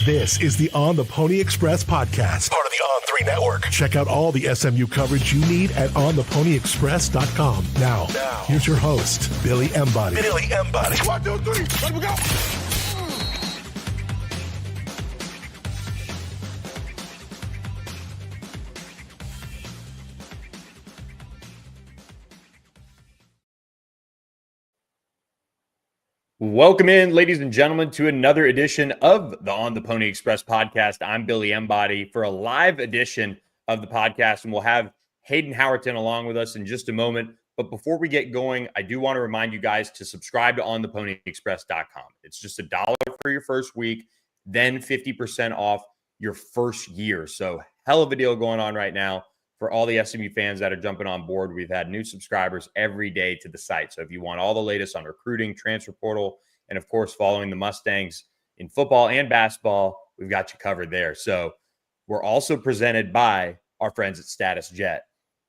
This is the On the Pony Express podcast, part of the On3 network. Check out all the SMU coverage you need at ontheponyexpress.com. Now, here's your host, Billy Embody. 1, 2, 3, let me go. Welcome in, ladies and gentlemen, to another edition of the On the Pony Express podcast. I'm Billy Embody for a live edition of the podcast, and we'll have Hayden Howerton along with us in just a moment. But before we get going, I do want to remind you guys to subscribe to ontheponyexpress.com. It's just $1 for your first week, then 50% off your first year. So hell of a deal going on right now for all the SMU fans that are jumping on board. We've had new subscribers every day to the site. So if you want all the latest on recruiting, transfer portal, and of course, following the Mustangs in football and basketball, we've got you covered there. So we're also presented by our friends at Status Jet.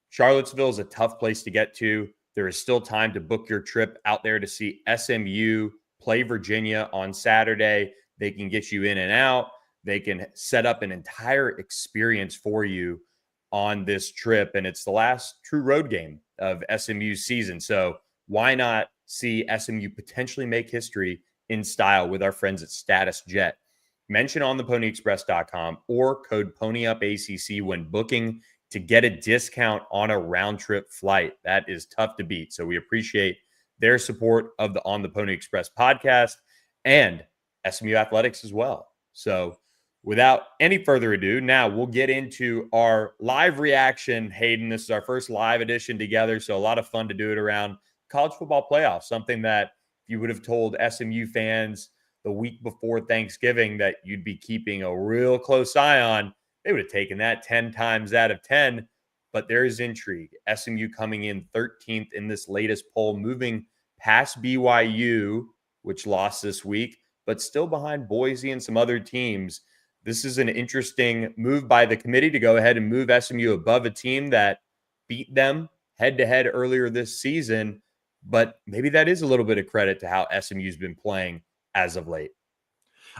Charlottesville is a tough place to get to. There is still time to book your trip out there to see SMU play Virginia on Saturday. They can get you in and out. They can set up an entire experience for you on this trip, and it's the last true road game of SMU's season. So why not see SMU potentially make history in style with our friends at Status Jet? Mention ontheponyexpress.com or code PonyUpACC when booking to get a discount on a round trip flight. That is tough to beat. So we appreciate their support of the On the Pony Express podcast and SMU Athletics as well. So without any further ado, now we'll get into our live reaction. Hayden, this is our first live edition together, so a lot of fun to do it around college football playoffs, something that if you would have told SMU fans the week before Thanksgiving that you'd be keeping a real close eye on, they would have taken that 10 times out of 10. But there is intrigue. SMU coming in 13th in this latest poll, moving past BYU, which lost this week, but still behind Boise and some other teams. This is an interesting move by the committee to go ahead and move SMU above a team that beat them head-to-head earlier this season, but maybe that is a little bit of credit to how SMU's been playing as of late.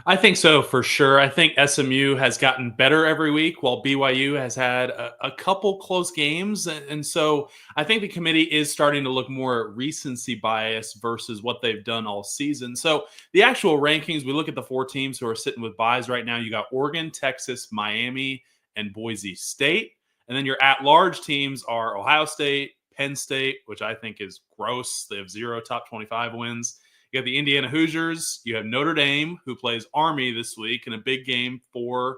I think so, for sure. I think SMU has gotten better every week, while BYU has had a couple close games. And so I think the committee is starting to look more at recency bias versus what they've done all season. So the actual rankings, we look at the 4 teams who are sitting with byes right now. You got Oregon, Texas, Miami, and Boise State. And then your at-large teams are Ohio State, Penn State, which I think is gross. They have 0 top 25 wins. You have the Indiana Hoosiers. You have Notre Dame, who plays Army this week in a big game for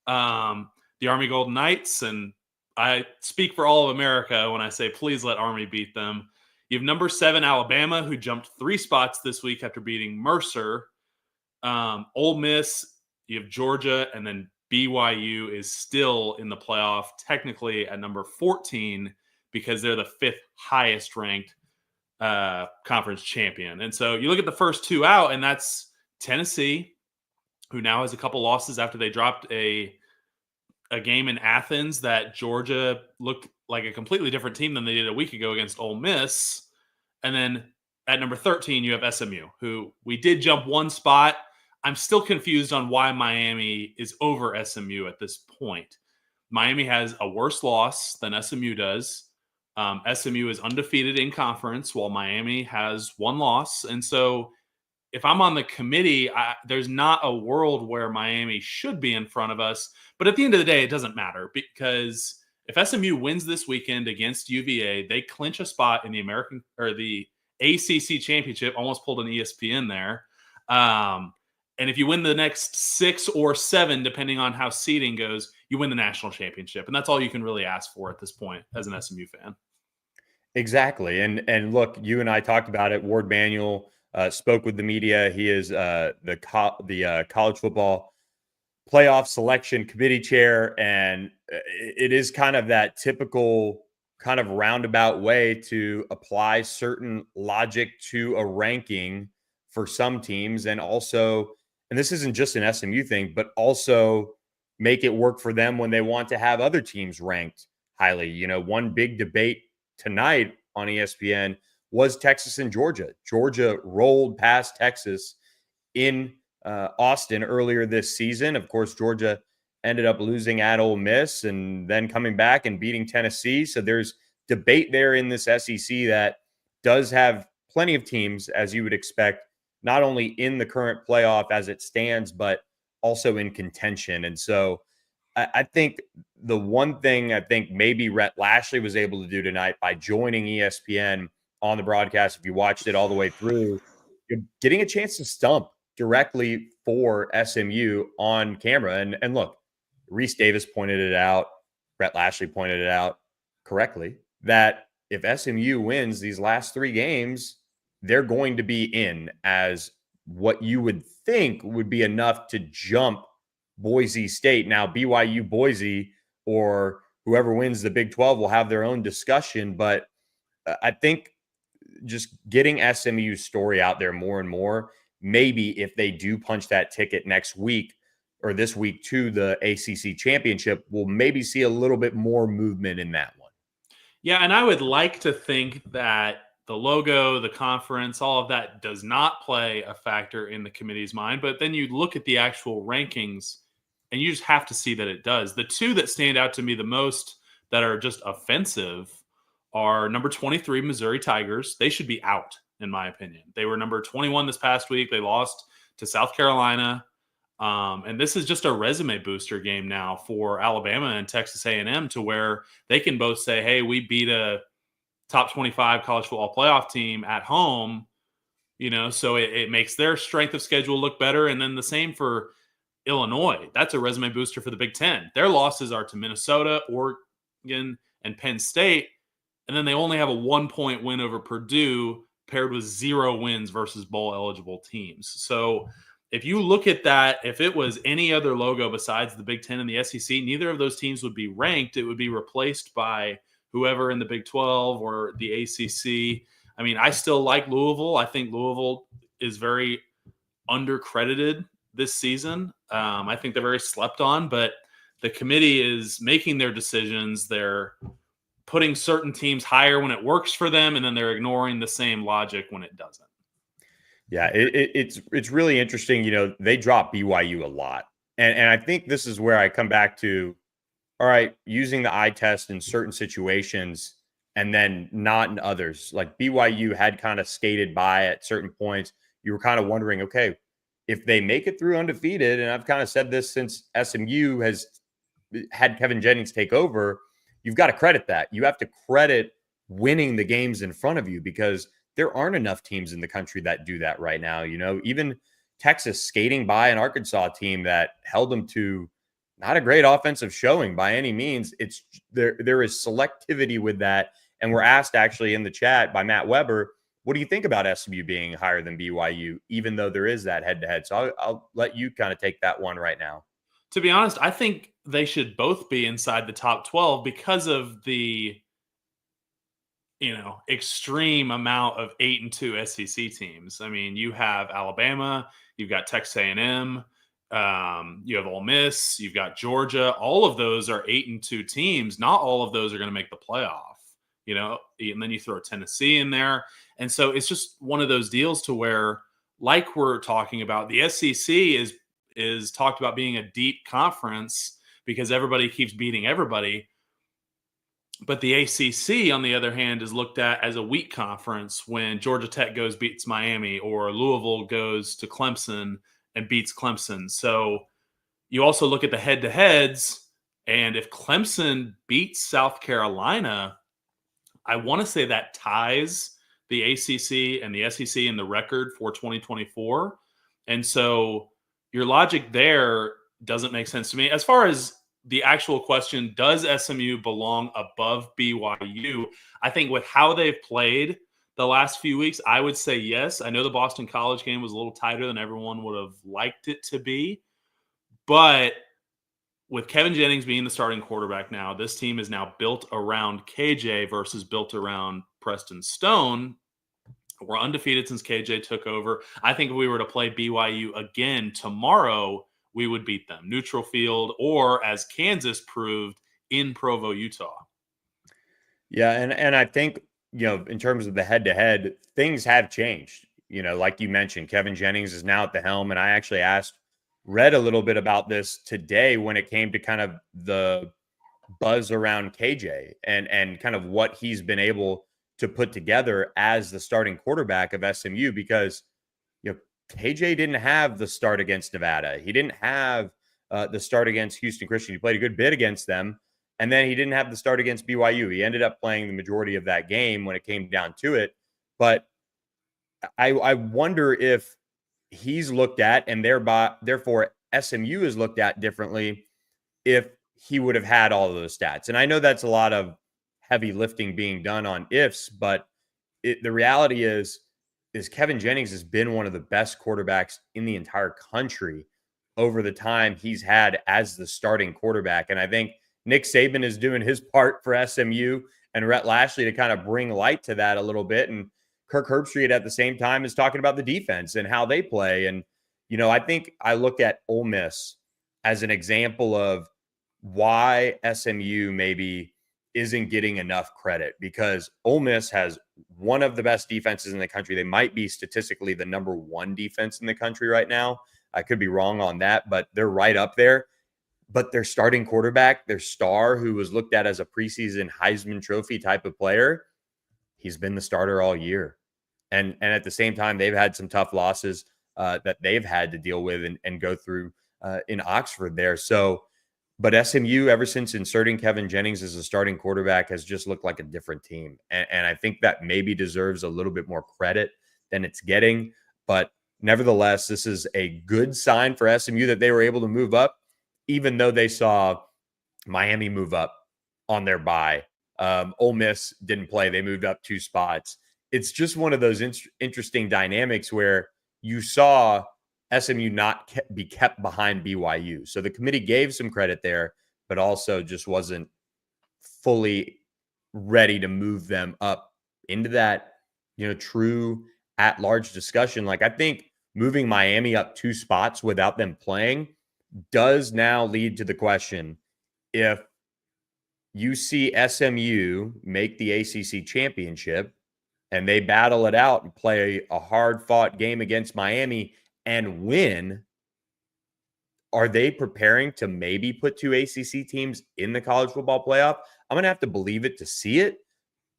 the Army Golden Knights. And I speak for all of America when I say, please let Army beat them. You have number 7, Alabama, who jumped 3 spots this week after beating Mercer. Ole Miss, you have Georgia, and then BYU is still in the playoff, technically at number 14, because they're the 5th highest ranked conference champion. And so you look at the first 2 out, and that's Tennessee, who now has a couple losses after they dropped a game in Athens that Georgia looked like a completely different team than they did a week ago against Ole Miss. And then at number 13, you have SMU, who we did jump 1 spot. I'm still confused on why Miami is over SMU at this point. Miami has a worse loss than SMU does. SMU is undefeated in conference, while Miami has 1 loss. And so if I'm on the committee, there's not a world where Miami should be in front of us. But at the end of the day, it doesn't matter, because if SMU wins this weekend against UVA, they clinch a spot in the ACC championship. Almost pulled an ESPN there. And if you win the next 6 or 7, depending on how seeding goes, you win the national championship. And that's all you can really ask for at this point as an SMU fan. Exactly. And look, you and I talked about it. Ward Manuel spoke with the media. He is the college football playoff selection committee chair. And it is kind of that typical kind of roundabout way to apply certain logic to a ranking for some teams. And also, and this isn't just an SMU thing, but also make it work for them when they want to have other teams ranked highly. You know, one big debate tonight on ESPN was Texas and Georgia. Georgia rolled past Texas in Austin earlier this season. Of course, Georgia ended up losing at Ole Miss and then coming back and beating Tennessee. So there's debate there in this SEC that does have plenty of teams, as you would expect, not only in the current playoff as it stands, but also in contention. And so I think the one thing I think maybe Rhett Lashley was able to do tonight by joining ESPN on the broadcast, if you watched it all the way through, you're getting a chance to stump directly for SMU on camera. And look, Reese Davis pointed it out, Rhett Lashley pointed it out correctly, that if SMU wins these last 3 games, they're going to be in as what you would think would be enough to jump Boise State. Now, BYU, Boise, or whoever wins the Big 12 will have their own discussion. But I think just getting SMU's story out there more and more, maybe if they do punch that ticket next week or this week to the ACC championship, we'll maybe see a little bit more movement in that one. Yeah, and I would like to think that the logo, the conference, all of that does not play a factor in the committee's mind. But then you look at the actual rankings, and you just have to see that it does. The 2 that stand out to me the most that are just offensive are number 23, Missouri Tigers. They should be out, in my opinion. They were number 21 this past week. They lost to South Carolina. And this is just a resume booster game now for Alabama and Texas A&M, to where they can both say, hey, we beat a top 25 college football playoff team at home, so it makes their strength of schedule look better. And then the same for Illinois. That's a resume booster for the Big Ten. Their losses are to Minnesota, Oregon, and Penn State. And then they only have a 1-point win over Purdue paired with 0 wins versus bowl-eligible teams. So if you look at that, if it was any other logo besides the Big Ten and the SEC, neither of those teams would be ranked. It would be replaced by whoever in the Big 12 or the ACC. I mean, I still like Louisville. I think Louisville is very undercredited this season. I think they're very slept on, but the committee is making their decisions. They're putting certain teams higher when it works for them, and then they're ignoring the same logic when it doesn't. Yeah, it's really interesting. They drop BYU a lot. And I think this is where I come back to, all right, using the eye test in certain situations and then not in others. Like BYU had kind of skated by at certain points. You were kind of wondering, okay, if they make it through undefeated, and I've kind of said this since SMU has had Kevin Jennings take over, you've got to credit that. You have to credit winning the games in front of you, because there aren't enough teams in the country that do that right now. Even Texas skating by an Arkansas team that held them to not a great offensive showing by any means. It's there is selectivity with that. And we're asked actually in the chat by Matt Weber, what do you think about SMU being higher than BYU, even though there is that head-to-head? So I'll let you kind of take that one right now. To be honest, I think they should both be inside the top 12 because of the extreme amount of 8-2 SEC teams. I mean, you have Alabama, you've got Texas A&M, you have Ole Miss, you've got Georgia. All of those are 8-2 teams. Not all of those are going to make the playoff, and then you throw Tennessee in there. And so it's just one of those deals to where, like we're talking about, the SEC is talked about being a deep conference because everybody keeps beating everybody. But the ACC, on the other hand, is looked at as a weak conference when Georgia Tech beats Miami, or Louisville goes to Clemson and beats Clemson. So you also look at the head-to-heads, and if Clemson beats South Carolina, I want to say that ties the ACC and the SEC in the record for 2024. And so your logic there doesn't make sense to me. As far as the actual question, does SMU belong above BYU? I think with how they've played the last few weeks, I would say yes. I know the Boston College game was a little tighter than everyone would have liked it to be. But with Kevin Jennings being the starting quarterback now, this team is now built around KJ versus built around Preston Stone. We're undefeated since KJ took over. I think if we were to play BYU again tomorrow, we would beat them. Neutral field, or as Kansas proved, in Provo, Utah. Yeah, and I think, in terms of the head-to-head, things have changed. like you mentioned, Kevin Jennings is now at the helm. And I actually asked Rhett a little bit about this today when it came to kind of the buzz around KJ and kind of what he's been able to put together as the starting quarterback of SMU, because KJ didn't have the start against Nevada. He didn't have the start against Houston Christian. He played a good bit against them, and then he didn't have the start against BYU. He ended up playing the majority of that game when it came down to it. But I wonder if he's looked at, and therefore SMU is looked at differently, if he would have had all of those stats. And I know that's a lot of heavy lifting being done on ifs, but the reality is Kevin Jennings has been one of the best quarterbacks in the entire country over the time he's had as the starting quarterback. And I think Nick Saban is doing his part for SMU and Rhett Lashley to kind of bring light to that a little bit. And Kirk Herbstreit at the same time is talking about the defense and how they play. And, I think I look at Ole Miss as an example of why SMU maybe isn't getting enough credit, because Ole Miss has one of the best defenses in the country. They might be statistically the number one defense in the country right now. I could be wrong on that, but they're right up there. But their starting quarterback, their star, who was looked at as a preseason Heisman Trophy type of player, he's been the starter all year. And at the same time, they've had some tough losses that they've had to deal with and go through in Oxford there. So, but SMU, ever since inserting Kevin Jennings as a starting quarterback, has just looked like a different team. And I think that maybe deserves a little bit more credit than it's getting. But nevertheless, this is a good sign for SMU that they were able to move up, even though they saw Miami move up on their bye. Ole Miss didn't play. They moved up 2 spots. It's just one of those interesting dynamics where you saw SMU not be kept behind BYU. So the committee gave some credit there, but also just wasn't fully ready to move them up into that, true at-large discussion. Like, I think moving Miami up 2 spots without them playing does now lead to the question, if you see SMU make the ACC championship and they battle it out and play a hard-fought game against Miami and win, are they preparing to maybe put 2 ACC teams in the college football playoff? I'm going to have to believe it to see it.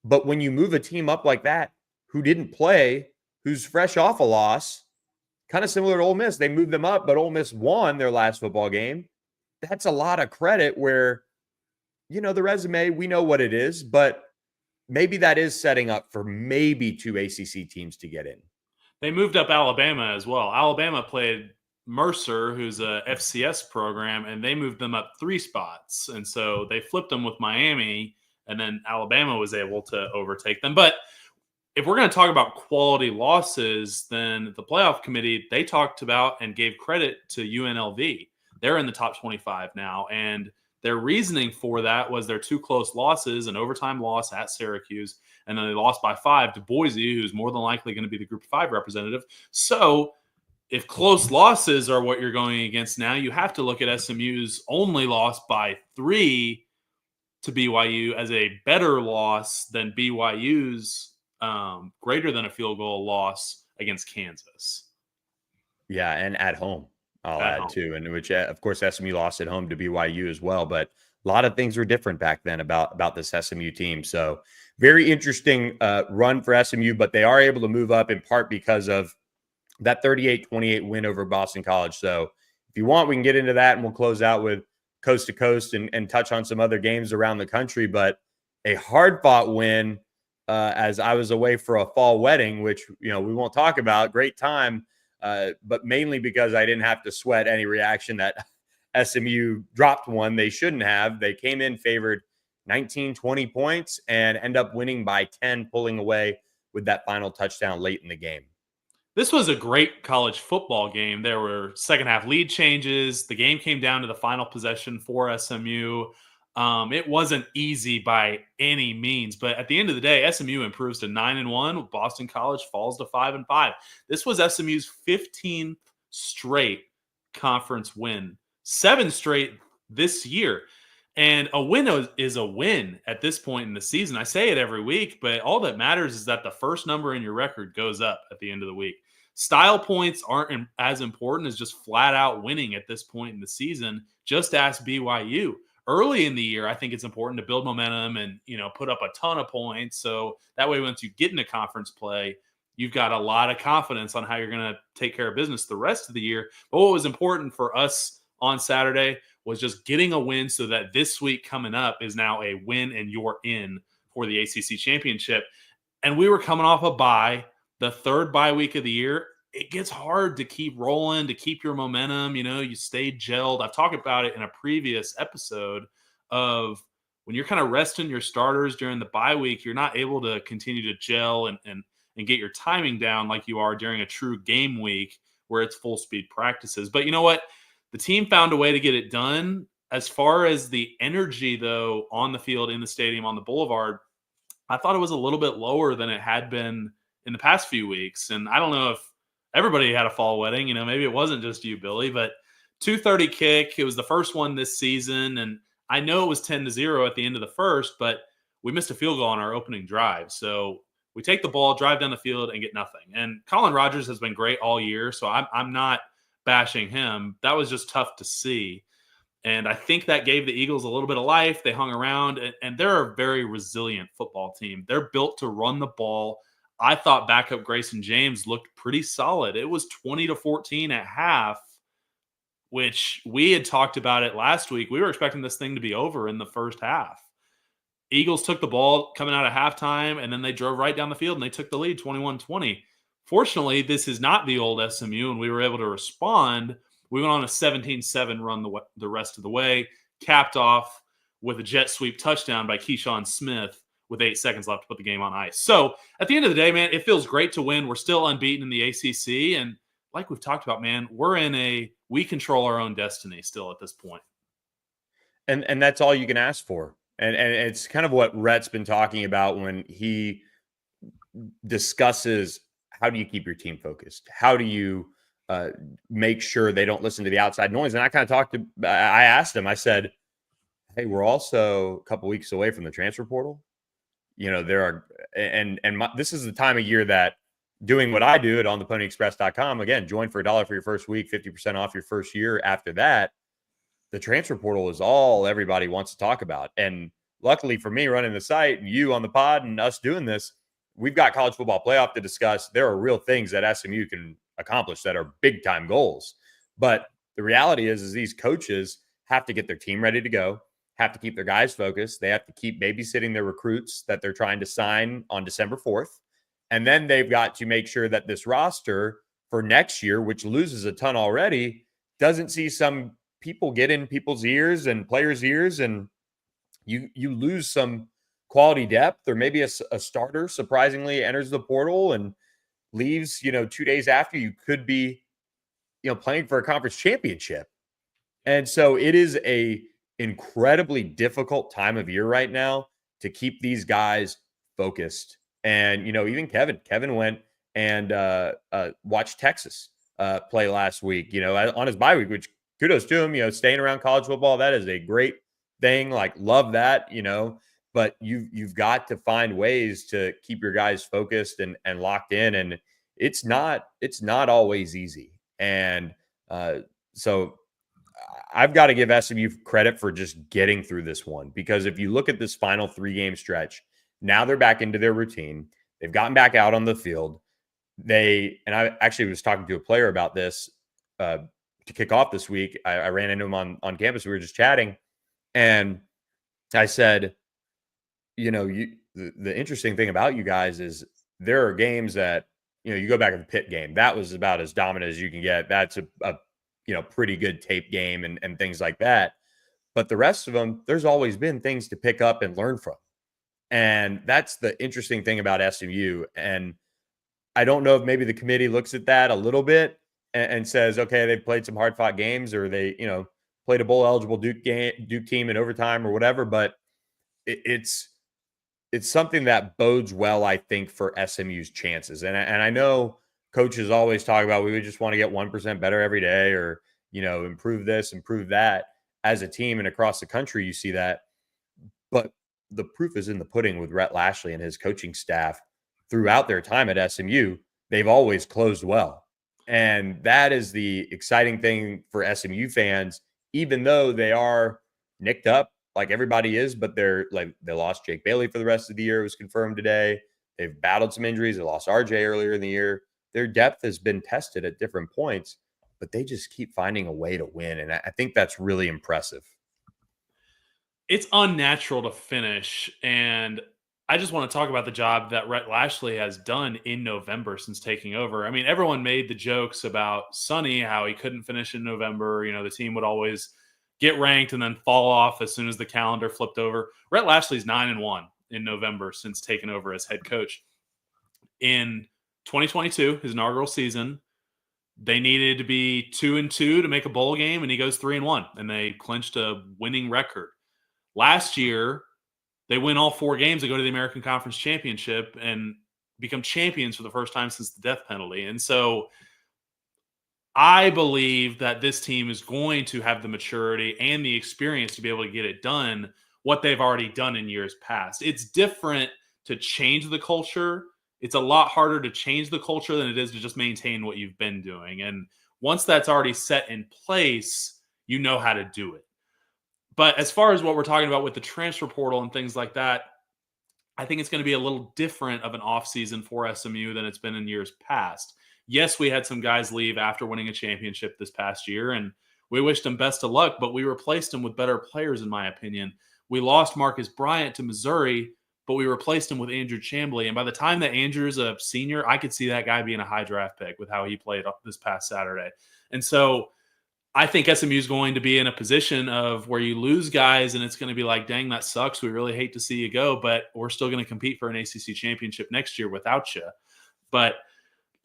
But when you move a team up like that, who didn't play, who's fresh off a loss, kind of similar to Ole Miss, they moved them up, but Ole Miss won their last football game. That's a lot of credit where, the resume, we know what it is, but maybe that is setting up for maybe 2 ACC teams to get in. They moved up Alabama as well. Alabama played Mercer, who's a FCS program, and they moved them up 3 spots. And so they flipped them with Miami, and then Alabama was able to overtake them. But if we're going to talk about quality losses, then the playoff committee, they talked about and gave credit to UNLV. They're in the top 25 now, and their reasoning for that was their 2 close losses, an overtime loss at Syracuse, and then they lost by 5 to Boise, who's more than likely going to be the Group of 5 representative. So if close losses are what you're going against now, you have to look at SMU's only loss by 3 to BYU as a better loss than BYU's greater than a field goal loss against Kansas. Yeah, and at home, I'll add too, and which, of course, SMU lost at home to BYU as well. But a lot of things were different back then about this SMU team. So very interesting run for SMU, but they are able to move up in part because of that 38-28 win over Boston College. So if you want, we can get into that, and we'll close out with coast to coast and touch on some other games around the country. But a hard-fought win as I was away for a fall wedding, which, we won't talk about. Great time. But mainly because I didn't have to sweat any reaction that SMU dropped one they shouldn't have. They came in favored 19-20 points and end up winning by 10, pulling away with that final touchdown late in the game. This was a great college football game. There were second half lead changes. The game came down to the final possession for SMU. It wasn't easy by any means, but at the end of the day, SMU improves to 9-1. Boston College falls to 5-5. This was SMU's 15th straight conference win, 7 straight this year. And a win is a win at this point in the season. I say it every week, but all that matters is that the first number in your record goes up at the end of the week. style points aren't as important as just flat out winning at this point in the season. Just ask BYU. Early in the year, I think it's important to build momentum and, put up a ton of points. So that way, once you get into conference play, you've got a lot of confidence on how you're going to take care of business the rest of the year. But what was important for us on Saturday was just getting a win so that this week coming up is now a win and you're in for the ACC championship. And we were coming off a bye, the third bye week of the year. It gets hard to keep rolling, to keep your momentum. You stay gelled. I've talked about it in a previous episode of when you're kind of resting your starters during the bye week, you're not able to continue to gel and get your timing down like you are during a true game week where it's full speed practices. But you know what? The team found a way to get it done. As far as the energy, though, on the field, in the stadium, on the boulevard, I thought it was a little bit lower than it had been in the past few weeks. And I don't know if everybody had a fall wedding. Maybe it wasn't just you, Billy, but 2:30 kick. It was the first one this season. And I know it was 10-0 at the end of the first, but we missed a field goal on our opening drive. So we take the ball, drive down the field, and get nothing. And Colin Rogers has been great all year, so I'm not bashing him. That was just tough to see. And I think that gave the Eagles a little bit of life. They hung around, and they're a very resilient football team. They're built to run the ball. I thought backup Grayson James looked pretty solid. It was 20-14 at half, which we had talked about it last week. We were expecting this thing to be over in the first half. Eagles took the ball coming out of halftime, and then they drove right down the field, and they took the lead 21-20. Fortunately, this is not the old SMU, and we were able to respond. We went on a 17-7 run the rest of the way, capped off with a jet sweep touchdown by Keyshawn Smith with 8 seconds left to put the game on ice. So at the end of the day, man, it feels great to win. We're still unbeaten in the ACC, and like we've talked about, man, we control our own destiny still at this point. And that's all you can ask for. And it's kind of what Rhett's been talking about when he discusses how do you keep your team focused? How do you make sure they don't listen to the outside noise? And I asked him, I said, hey, we're also a couple weeks away from the transfer portal. There are, this is the time of year that doing what I do at ontheponyexpress.com, again, join for $1 for your first week, 50% off your first year. After that, the transfer portal is all everybody wants to talk about. And luckily for me running the site and you on the pod and us doing this, we've got college football playoff to discuss. There are real things that SMU can accomplish that are big time goals. But the reality is these coaches have to get their team ready to go, have to keep their guys focused. They have to keep babysitting their recruits that they're trying to sign on December 4th. And then they've got to make sure that this roster for next year, which loses a ton already, doesn't see some people get in people's ears and players' ears, and you lose some quality depth, or maybe a starter surprisingly enters the portal and leaves, 2 days after you could be, playing for a conference championship. And so it is a incredibly difficult time of year right now to keep these guys focused. And, even Kevin went and watched Texas play last week, on his bye week, which kudos to him, staying around college football. That is a great thing. Like, love that, but you've got to find ways to keep your guys focused and locked in. And it's not always easy. And so I've got to give SMU credit for just getting through this one, because if you look at this final 3-game stretch, now they're back into their routine. They've gotten back out on the field. And I actually was talking to a player about this to kick off this week. I ran into him on campus. We were just chatting, and I said, the interesting thing about you guys is there are games that, you go back to the Pitt game. That was about as dominant as you can get. That's a pretty good tape game and things like that. But the rest of them, there's always been things to pick up and learn from. And that's the interesting thing about SMU. And I don't know if maybe the committee looks at that a little bit and says, okay, they played some hard fought games, or they, played a bowl eligible Duke team in overtime or whatever. But it's something that bodes well, I think, for SMU's chances. And I know coaches always talk about, we would just want to get 1% better every day, or, improve this, improve that. As a team and across the country, you see that. But the proof is in the pudding with Rhett Lashley and his coaching staff throughout their time at SMU. They've always closed well. And that is the exciting thing for SMU fans, even though they are nicked up like everybody is, but they lost Jake Bailey for the rest of the year. It was confirmed today. They've battled some injuries. They lost RJ earlier in the year. Their depth has been tested at different points, but they just keep finding a way to win. And I think that's really impressive. It's unnatural to finish. And I just want to talk about the job that Rhett Lashley has done in November since taking over. I mean, everyone made the jokes about Sonny, how he couldn't finish in November. The team would always get ranked and then fall off as soon as the calendar flipped over. Rhett Lashley's 9-1 in November since taking over as head coach. In 2022, his inaugural season, they needed to be 2-2 to make a bowl game, and he goes 3-1, and they clinched a winning record. Last year, they win all 4 games. They go to the American Conference Championship and become champions for the first time since the death penalty. And so I believe that this team is going to have the maturity and the experience to be able to get it done, what they've already done in years past. It's different to change the culture. It's a lot harder to change the culture than it is to just maintain what you've been doing. And once that's already set in place, you know how to do it. But as far as what we're talking about with the transfer portal and things like that, I think it's going to be a little different of an offseason for SMU than it's been in years past. Yes, we had some guys leave after winning a championship this past year, and we wished them best of luck, but we replaced them with better players, in my opinion. We lost Marcus Bryant to Missouri, but we replaced him with Andrew Chamblee. And by the time that Andrew's a senior, I could see that guy being a high draft pick with how he played this past Saturday. And so I think SMU is going to be in a position of where you lose guys and it's going to be like, dang, that sucks. We really hate to see you go, but we're still going to compete for an ACC championship next year without you. But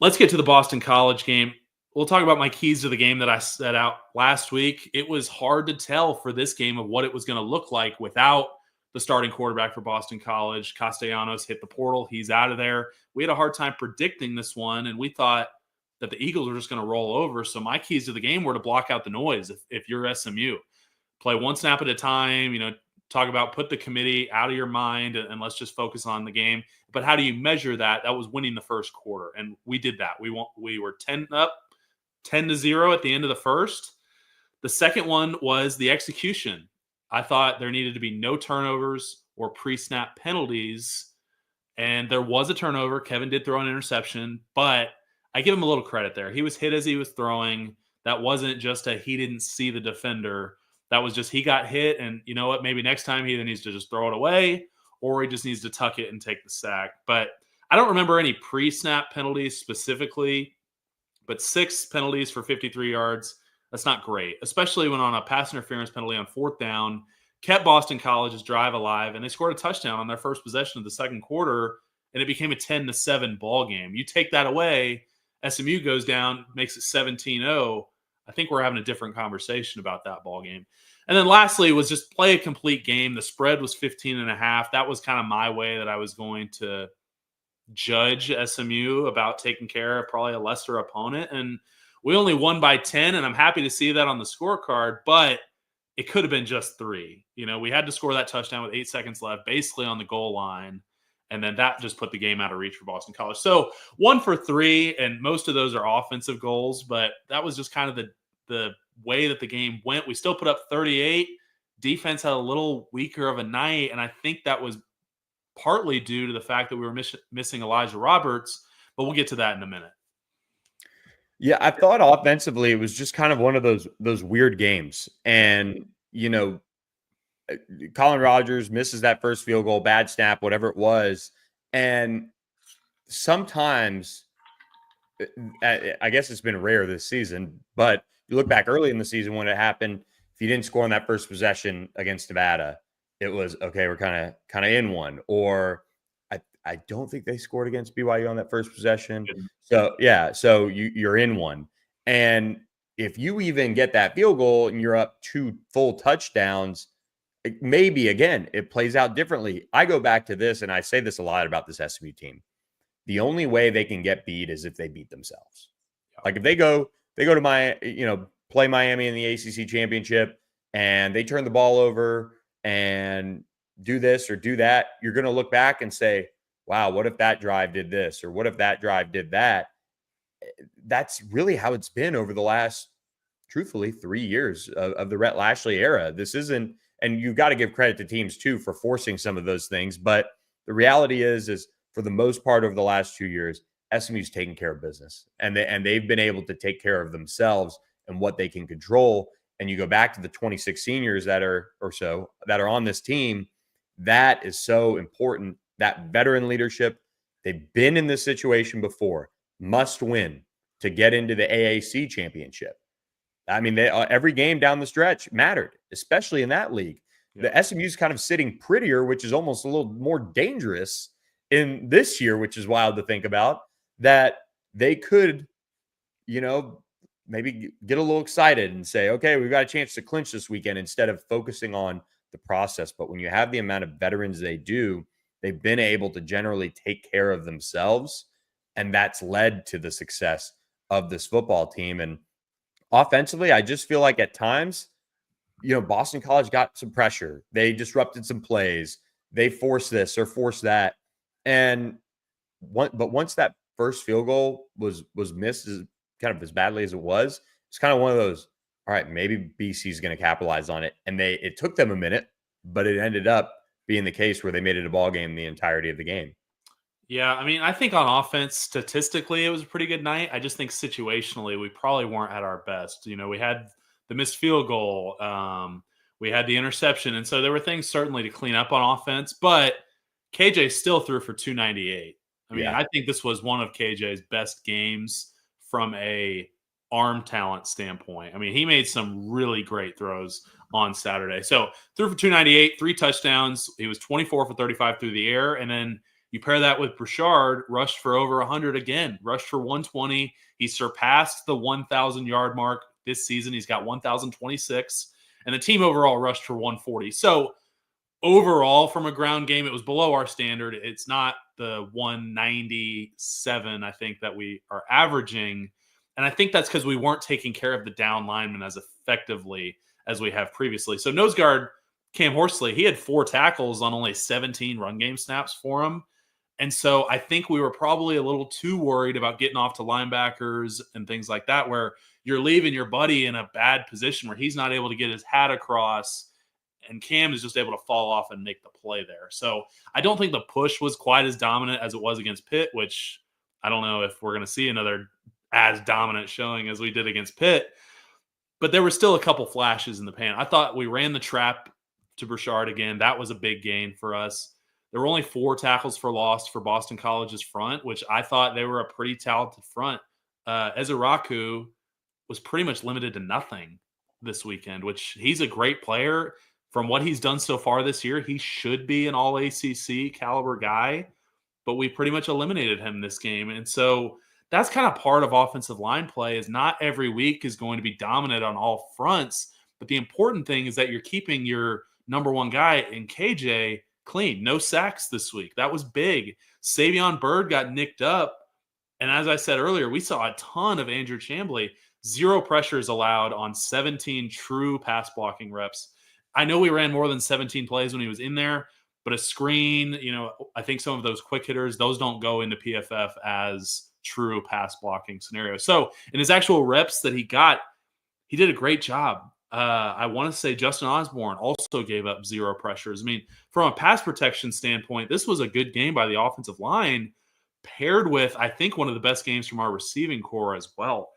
let's get to the Boston College game. We'll talk about my keys to the game that I set out last week. It was hard to tell for this game of what it was going to look like without the starting quarterback for Boston College. Castellanos hit the portal. He's out of there. We had a hard time predicting this one, and we thought that the Eagles were just going to roll over. So my keys to the game were to block out the noise. If you're SMU, play one snap at a time, talk about put the committee out of your mind and let's just focus on the game. But how do you measure that? That was winning the first quarter. And we did that. We were 10-0 at the end of the first. The second one was the execution. I thought there needed to be no turnovers or pre-snap penalties. And there was a turnover. Kevin did throw an interception, but I give him a little credit there. He was hit as he was throwing. That wasn't just he didn't see the defender. That was just he got hit, and you know what? Maybe next time he either needs to just throw it away or he just needs to tuck it and take the sack. But I don't remember any pre-snap penalties specifically, but 6 penalties for 53 yards. That's not great, especially when on a pass interference penalty on 4th down, kept Boston College's drive alive, and they scored a touchdown on their first possession of the second quarter, and it became a 10-7 ball game. You take that away, SMU goes down, makes it 17-0. I think we're having a different conversation about that ball game. And then lastly was just play a complete game. The spread was 15.5. That was kind of my way that I was going to judge SMU about taking care of probably a lesser opponent. And we only won by 10, and I'm happy to see that on the scorecard, but it could have been just 3. We had to score that touchdown with 8 seconds left, basically on the goal line. And then that just put the game out of reach for Boston College. So 1 for 3, and most of those are offensive goals, but that was just kind of the way that the game went. We still put up 38. Defense had a little weaker of a night, and I think that was partly due to the fact that we were missing Elijah Roberts, but we'll get to that in a minute. Yeah, I thought offensively it was just kind of one of those weird games. And, Colin Rogers misses that first field goal, bad snap, whatever it was. And sometimes, I guess it's been rare this season, but you look back early in the season when it happened, if you didn't score on that first possession against Nevada, it was, okay, we're kind of in one. Or I don't think they scored against BYU on that first possession. So, yeah, so you're in one. And if you even get that field goal and you're up 2 full touchdowns, maybe, again, it plays out differently. I go back to this, and I say this a lot about this SMU team. The only way they can get beat is if they beat themselves. Like if they go to play Miami in the ACC championship and they turn the ball over and do this or do that, you're going to look back and say, wow, what if that drive did this? Or what if that drive did that? that's really how it's been over the last, truthfully, 3 years of the Rhett Lashley era. This isn't, and you've got to give credit to teams too for forcing some of those things. But the reality is for the most part over the last 2 years, SMU's taken care of business, and they've been able to take care of themselves and what they can control. And you go back to the 26 seniors that are on this team. That is so important. That veteran leadership. They've been in this situation before. Must win to get into the AAC championship. I mean, every game down the stretch mattered, especially in that league. Yeah. The SMU's kind of sitting prettier, which is almost a little more dangerous in this year, which is wild to think about, that they could, maybe get a little excited and say, okay, we've got a chance to clinch this weekend instead of focusing on the process. But when you have the amount of veterans they do, they've been able to generally take care of themselves. And that's led to the success of this football team. And offensively, I just feel like at times, Boston College got some pressure. They disrupted some plays. They forced this or forced that. But once that first field goal was missed kind of as badly as it was, it's kind of one of those, all right, maybe BC is going to capitalize on it. And it took them a minute, but it ended up being the case where they made it a ball game the entirety of the game. Yeah, I mean, I think on offense, statistically, it was a pretty good night. I just think situationally, we probably weren't at our best. We had the missed field goal. We had the interception. And so there were things certainly to clean up on offense. But KJ still threw for 298. I mean, I think this was one of KJ's best games from a arm talent standpoint. I mean, he made some really great throws on Saturday. So threw for 298, 3 touchdowns. He was 24 for 35 through the air. And then you pair that with Burchard, rushed for over 100 again, rushed for 120. He surpassed the 1,000-yard mark this season. He's got 1,026. And the team overall rushed for 140. So overall, from a ground game, it was below our standard. It's not the 197, I think, that we are averaging. And I think that's because we weren't taking care of the down linemen as effectively as we have previously. So nose guard Cam Horsley, he had 4 tackles on only 17 run game snaps for him. And so I think we were probably a little too worried about getting off to linebackers and things like that, where you're leaving your buddy in a bad position where he's not able to get his hat across and Cam is just able to fall off and make the play there. So I don't think the push was quite as dominant as it was against Pitt, which I don't know if we're going to see another as dominant showing as we did against Pitt. But there were still a couple flashes in the pan. I thought we ran the trap to Burchard again. That was a big gain for us. There were only 4 tackles for loss for Boston College's front, which I thought they were a pretty talented front. Ezeraku was pretty much limited to nothing this weekend, which he's a great player. From what he's done so far this year, he should be an all-ACC caliber guy, but we pretty much eliminated him this game. And so that's kind of part of offensive line play, is not every week is going to be dominant on all fronts. But the important thing is that you're keeping your number one guy in KJ clean. No sacks this week. That was big. Savion Byrd got nicked up. And as I said earlier, we saw a ton of Andrew Chamblee. 0 pressures allowed on 17 true pass blocking reps. I know we ran more than 17 plays when he was in there, but a screen, I think some of those quick hitters, those don't go into PFF as true pass blocking scenarios. So in his actual reps that he got, he did a great job. I want to say Justin Osborne also gave up 0 pressures. I mean, from a pass protection standpoint, this was a good game by the offensive line, paired with, I think, one of the best games from our receiving core as well.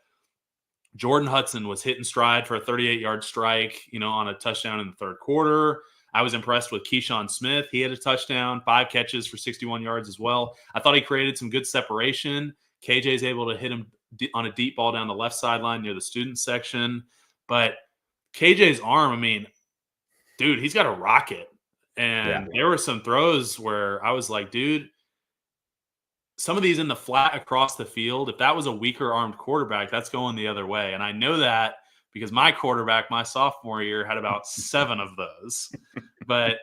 Jordan Hudson was hit in stride for a 38-yard strike, on a touchdown in the third quarter. I was impressed with Keyshawn Smith. He had a touchdown, 5 catches for 61 yards as well. I thought he created some good separation. KJ's able to hit him on a deep ball down the left sideline near the student section. But KJ's arm, I mean, dude, he's got a rocket. And there were some throws where I was like, dude, some of these in the flat across the field, if that was a weaker armed quarterback, that's going the other way. And I know that because my quarterback, my sophomore year, had about 7 of those. But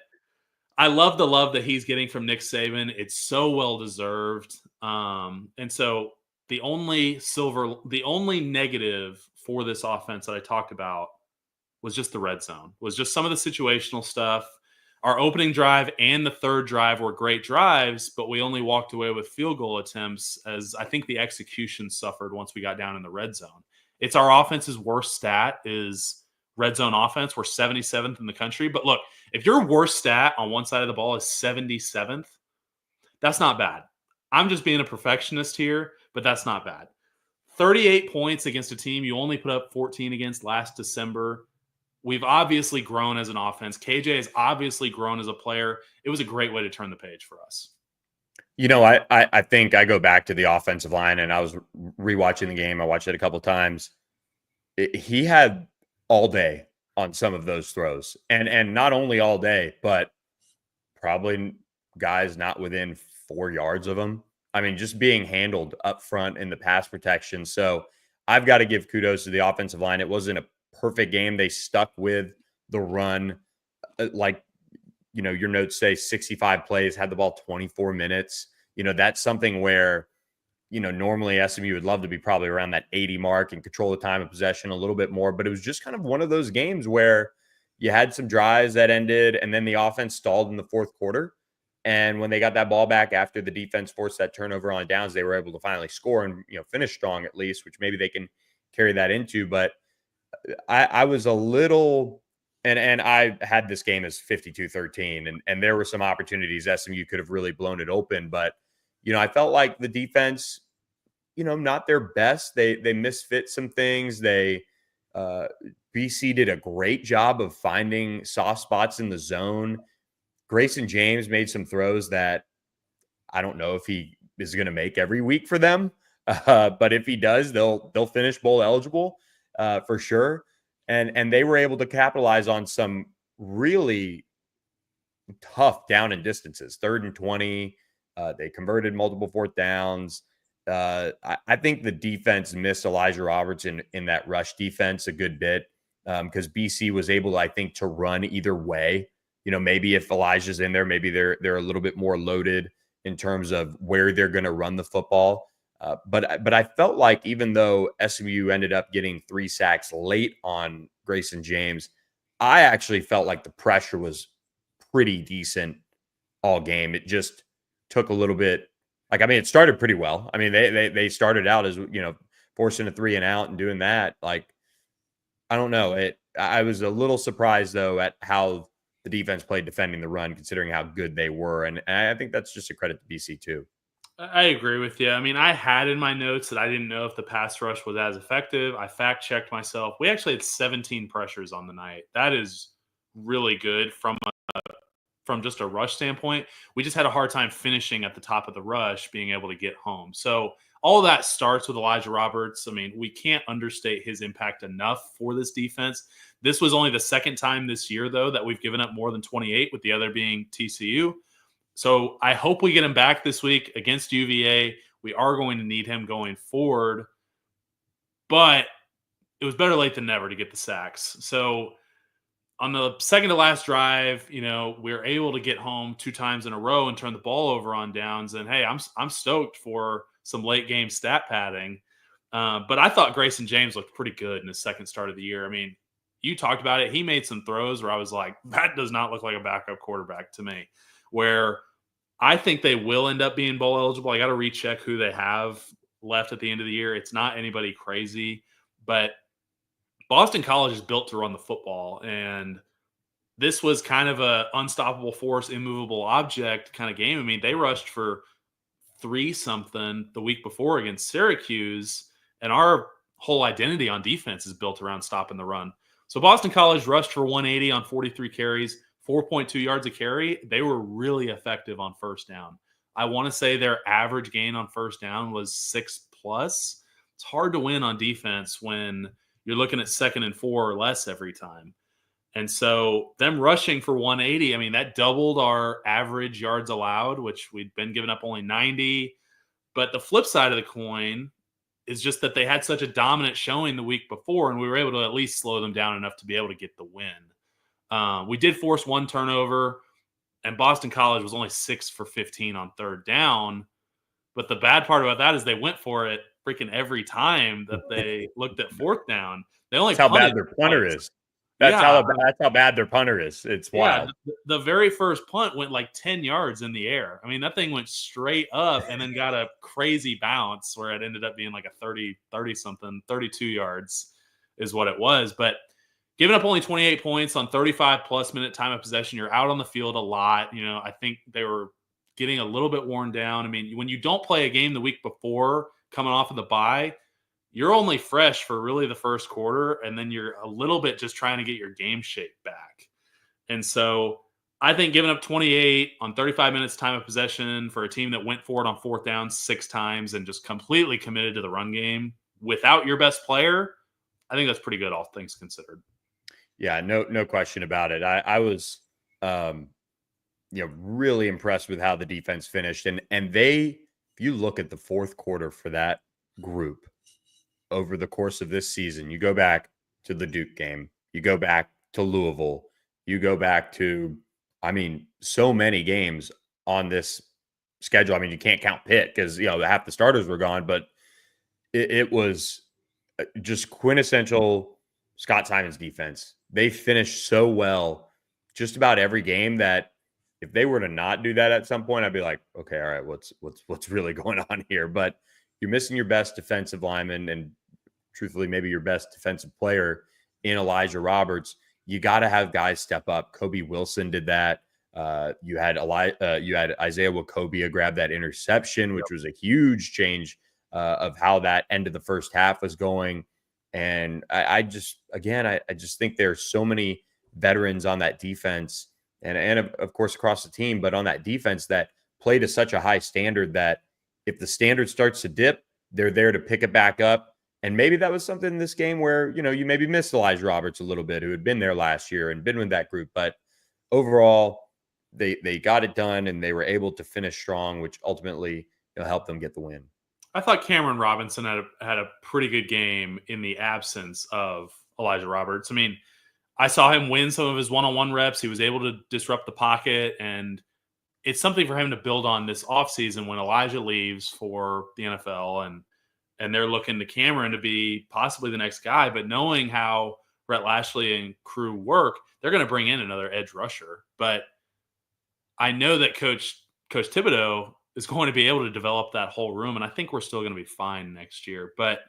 I love the love that he's getting from Nick Saban. It's so well-deserved. And so the only negative for this offense that I talked about was just the red zone, was just some of the situational stuff. Our opening drive and the third drive were great drives, but we only walked away with field goal attempts as I think the execution suffered once we got down in the red zone. It's our offense's worst stat is red zone offense. We're 77th in the country. But look, if your worst stat on one side of the ball is 77th, that's not bad. I'm just being a perfectionist here, but that's not bad. 38 points against a team you only put up 14 against last December. We've obviously grown as an offense. KJ has obviously grown as a player. It was a great way to turn the page for us. I think I go back to the offensive line, and I was rewatching the game. I watched it a couple of times. He had all day on some of those throws, and not only all day, but probably guys not within 4 yards of him. I mean, just being handled up front in the pass protection. So I've got to give kudos to the offensive line. It wasn't a perfect game. They stuck with the run. Like, your notes say 65 plays, had the ball 24 minutes. That's something where, normally SMU would love to be probably around that 80 mark and control the time of possession a little bit more. But it was just kind of one of those games where you had some drives that ended and then the offense stalled in the fourth quarter. And when they got that ball back after the defense forced that turnover on downs, they were able to finally score and, finish strong at least, which maybe they can carry that into. But I was a little, and I had this game as 52-13, and there were some opportunities SMU could have really blown it open. But, I felt like the defense, not their best. They misfit some things. BC did a great job of finding soft spots in the zone. Grayson James made some throws that I don't know if he is going to make every week for them. But if he does, they'll finish bowl eligible for sure. And they were able to capitalize on some really tough down and distances. 3rd and 20. They converted multiple fourth downs. I think the defense missed Elijah Roberts in that rush defense a good bit because BC was able, I think, to run either way. Maybe if Elijah's in there, maybe they're a little bit more loaded in terms of where they're going to run the football. But I felt like even though SMU ended up getting 3 sacks late on Grayson James, I actually felt like the pressure was pretty decent all game. It just took a little bit. It started pretty well. I mean, they started out as, forcing a 3 and out and doing that. Like, I don't know. I was a little surprised, though, at how the defense played defending the run, considering how good they were. And I think that's just a credit to BC, too. I agree with you. I mean, I had in my notes that I didn't know if the pass rush was as effective. I fact-checked myself. We actually had 17 pressures on the night. That is really good from just a rush standpoint. We just had a hard time finishing at the top of the rush, being able to get home. So all that starts with Elijah Roberts. I mean, we can't understate his impact enough for this defense. This was only the second time this year, though, that we've given up more than 28, with the other being TCU. So I hope we get him back this week against UVA. We are going to need him going forward. But it was better late than never to get the sacks. So on the second to last drive, we were able to get home 2 times in a row and turn the ball over on downs. And, hey, I'm stoked for some late game stat padding. But I thought Grayson James looked pretty good in his second start of the year. I mean, you talked about it. He made some throws where I was like, that does not look like a backup quarterback to me, where I think they will end up being bowl eligible. I got to recheck who they have left at the end of the year. It's not anybody crazy, but Boston College is built to run the football, and this was kind of a unstoppable force, immovable object kind of game. I mean, they rushed for 3-something the week before against Syracuse, and our whole identity on defense is built around stopping the run. So Boston College rushed for 180 on 43 carries, 4.2 yards a carry. They were really effective on first down. I want to say their average gain on first down was 6+. It's hard to win on defense when you're looking at 2nd and 4 or less every time. And so them rushing for 180, I mean, that doubled our average yards allowed, which we'd been giving up only 90. But the flip side of the coin is just that they had such a dominant showing the week before, and we were able to at least slow them down enough to be able to get the win. We did force 1 turnover, and Boston College was only 6 for 15 on third down. But the bad part about that is they went for it freaking every time that they looked at fourth down. They only That's how bad punted their punter twice. is. That's how bad their punter is. It's wild. The very first punt went like 10 yards in the air. I mean, that thing went straight up and then got a crazy bounce where it ended up being like a 30-something, 32 yards is what it was. But giving up only 28 points on 35-plus minute time of possession, you're out on the field a lot. I think they were getting a little bit worn down. I mean, when you don't play a game the week before coming off of the bye, you're only fresh for really the first quarter, and then you're a little bit just trying to get your game shape back. And so I think giving up 28 on 35 minutes time of possession for a team that went for it on fourth down 6 times and just completely committed to the run game without your best player, I think that's pretty good, all things considered. Yeah, no question about it. I was, really impressed with how the defense finished. And if you look at the fourth quarter for that group, over the course of this season, you go back to the Duke game, you go back to Louisville, you go back to, so many games on this schedule. I mean, you can't count Pitt because, half the starters were gone, but it was just quintessential Scott Simons defense. They finished so well just about every game that if they were to not do that at some point, I'd be like, okay, all right, what's really going on here? But you're missing your best defensive lineman and truthfully, maybe your best defensive player in Elijah Roberts. You got to have guys step up. Kobe Wilson did that. You had Isaiah Wacobia grab that interception, which was a huge change of how that end of the first half was going. And I just think there's so many veterans on that defense and of course across the team, but on that defense that play to such a high standard that if the standard starts to dip, they're there to pick it back up. And maybe that was something in this game where, you maybe missed Elijah Roberts a little bit, who had been there last year and been with that group. But overall, they got it done and they were able to finish strong, which ultimately helped them get the win. I thought Cameron Robinson had a pretty good game in the absence of Elijah Roberts. I mean, I saw him win some of his one-on-one reps. He was able to disrupt the pocket, and it's something for him to build on this offseason when Elijah leaves for the NFL and they're looking to Cameron to be possibly the next guy. But knowing how Rhett Lashley and crew work, they're going to bring in another edge rusher. But I know that Coach Thibodeau is going to be able to develop that whole room, and I think we're still going to be fine next year. But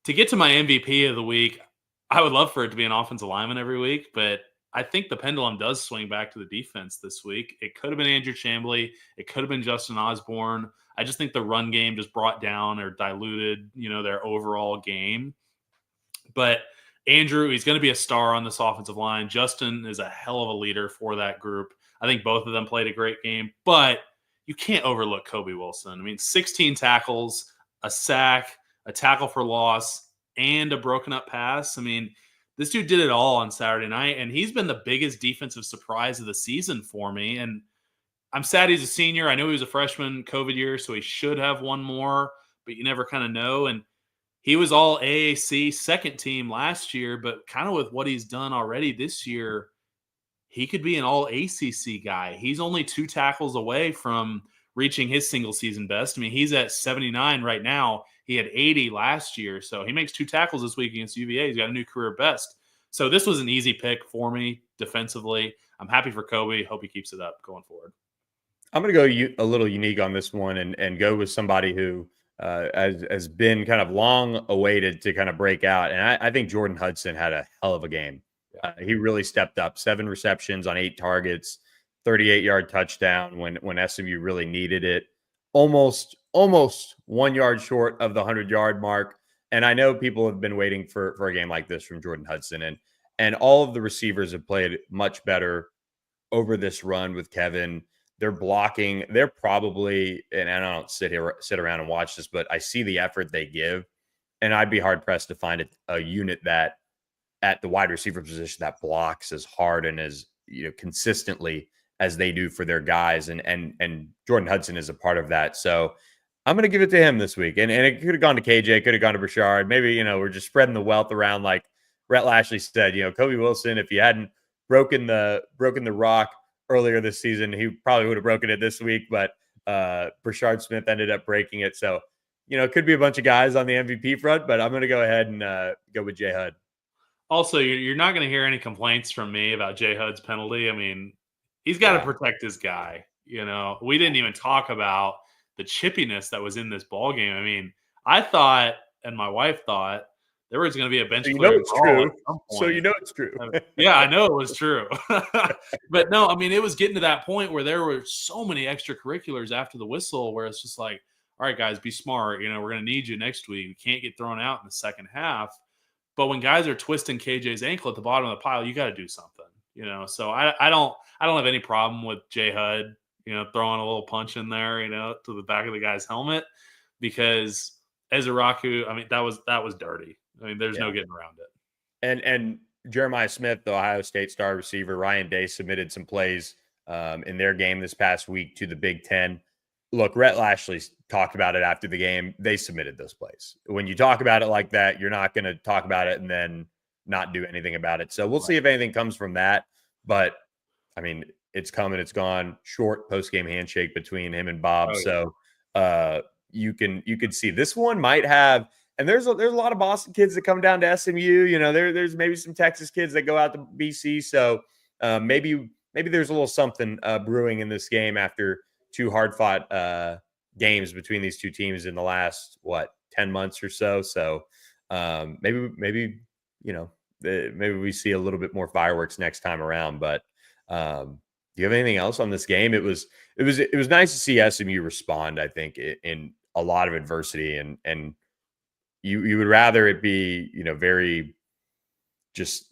to get to my MVP of the week, I would love for it to be an offensive lineman every week, but I think the pendulum does swing back to the defense this week. It could have been Andrew Chamblee. It could have been Justin Osborne. I just think the run game just brought down or diluted, their overall game. But Andrew, he's going to be a star on this offensive line. Justin is a hell of a leader for that group. I think both of them played a great game, but you can't overlook Kobe Wilson. I mean, 16 tackles, a sack, a tackle for loss, and a broken up pass. I mean, this dude did it all on Saturday night, and he's been the biggest defensive surprise of the season for me. And I'm sad he's a senior. I know he was a freshman COVID year, so he should have one more, but you never kind of know. And he was all AAC second team last year, but kind of with what he's done already this year, he could be an all ACC guy. He's only 2 tackles away from reaching his single season best. I mean, he's at 79 right now. He had 80 last year. So he makes 2 tackles this week against UVA. He's got a new career best. So this was an easy pick for me defensively. I'm happy for Kobe. Hope he keeps it up going forward. I'm going to go a little unique on this one and go with somebody who has been kind of long awaited to kind of break out. And I think Jordan Hudson had a hell of a game. He really stepped up. 7 receptions on 8 targets, 38-yard touchdown when SMU really needed it. Almost 1 yard short of the 100-yard mark. And I know people have been waiting for a game like this from Jordan Hudson. And all of the receivers have played much better over this run with Kevin. They're blocking. They're probably, and I don't sit around and watch this, but I see the effort they give. And I'd be hard-pressed to find a unit that at the wide receiver position that blocks as hard and as consistently as they do for their guys. And Jordan Hudson is a part of that. So I'm going to give it to him this week. And it could have gone to KJ, could have gone to Brashard. Maybe, we're just spreading the wealth around like Rhett Lashley said. Kobe Wilson, if you hadn't broken the rock earlier this season, he probably would have broken it this week. But Brashard Smith ended up breaking it. So, it could be a bunch of guys on the MVP front, but I'm going to go ahead and go with Jay Hud. Also, you're not going to hear any complaints from me about Jay Hud's penalty. I mean, he's got to protect his guy. We didn't even talk about the chippiness that was in this ball game. I mean, I thought, and my wife thought, there was going to be a bench clearing call at some point. So it's true. Yeah, I know it was true. But no, I mean, it was getting to that point where there were so many extracurriculars after the whistle where it's just like, all right, guys, be smart. We're going to need you next week. We can't get thrown out in the second half. But when guys are twisting KJ's ankle at the bottom of the pile, you got to do something, So I don't have any problem with Jay Hud, throwing a little punch in there, to the back of the guy's helmet, because Ezeraku, I mean, that was dirty. I mean, there's no getting around it. And Jeremiah Smith, the Ohio State star receiver, Ryan Day submitted some plays in their game this past week to the Big Ten. Look, Rhett Lashley talked about it after the game. They submitted those plays. When you talk about it like that, you're not going to talk about it and then not do anything about it. So we'll see if anything comes from that. But, I mean, it's coming. It's gone. Short post-game handshake between him and Bob. So you could see this one might have – and there's a lot of Boston kids that come down to SMU. There's maybe some Texas kids that go out to BC. So maybe there's a little something brewing in this game after – two hard-fought games between these two teams in the last 10 months or so. So maybe we see a little bit more fireworks next time around. But do you have anything else on this game? It was nice to see SMU respond, I think, in a lot of adversity, and you would rather it be very just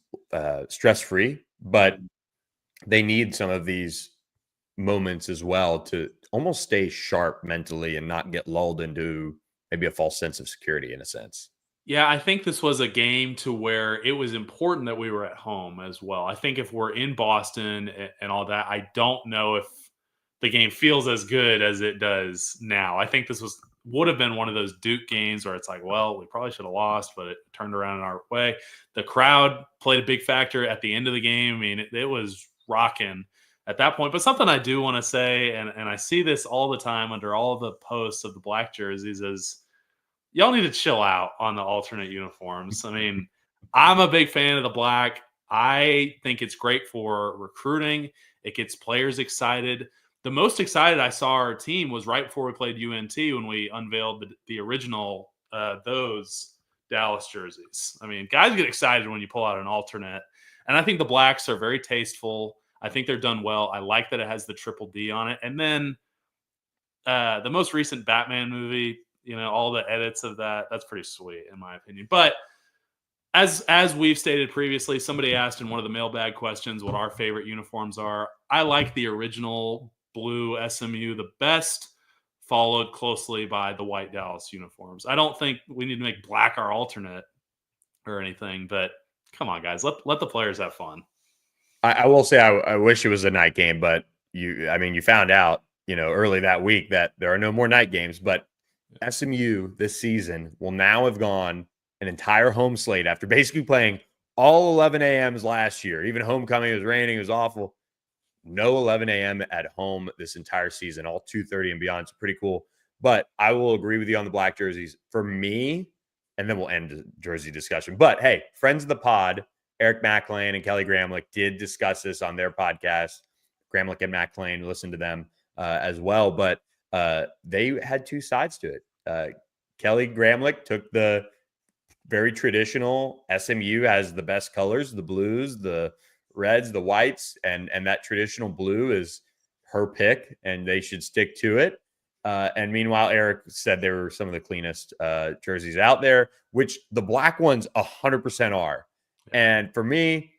stress-free, but they need some of these moments as well to almost stay sharp mentally and not get lulled into maybe a false sense of security in a sense. Yeah, I think this was a game to where it was important that we were at home as well. I think if we're in Boston and all that, I don't know if the game feels as good as it does now. I think this would have been one of those Duke games where it's like, well, we probably should have lost, but it turned around in our way. The crowd played a big factor at the end of the game. I mean, it was rocking at that point. But something I do want to say, and I see this all the time under all the posts of the black jerseys, is y'all need to chill out on the alternate uniforms. I mean, I'm a big fan of the black. I think it's great for recruiting. It gets players excited. The most excited I saw our team was right before we played UNT when we unveiled the original those Dallas jerseys. I mean, guys get excited when you pull out an alternate. And I think the blacks are very tasteful. I think they're done well. I like that it has the triple D on it. And then the most recent Batman movie, all the edits of that's pretty sweet in my opinion. But as we've stated previously, somebody asked in one of the mailbag questions what our favorite uniforms are. I like the original blue SMU the best, followed closely by the white Dallas uniforms. I don't think we need to make black our alternate or anything, but come on, guys, let the players have fun. I will say I wish it was a night game, but you found out, early that week that there are no more night games. But SMU this season will now have gone an entire home slate after basically playing all 11 a.m.s last year. Even homecoming, it was raining, it was awful. No 11 a.m. at home this entire season, all 2:30 and beyond. It's pretty cool. But I will agree with you on the black jerseys. For me, and then we'll end the jersey discussion. But hey, friends of the pod, Eric McLean and Kelly Gramlich did discuss this on their podcast. Gramlich and McLean, listen to them as well. But they had two sides to it. Kelly Gramlich took the very traditional SMU has the best colors, the blues, the reds, the whites, and that traditional blue is her pick, and they should stick to it. And meanwhile, Eric said they were some of the cleanest jerseys out there, which the black ones 100% are. And for me,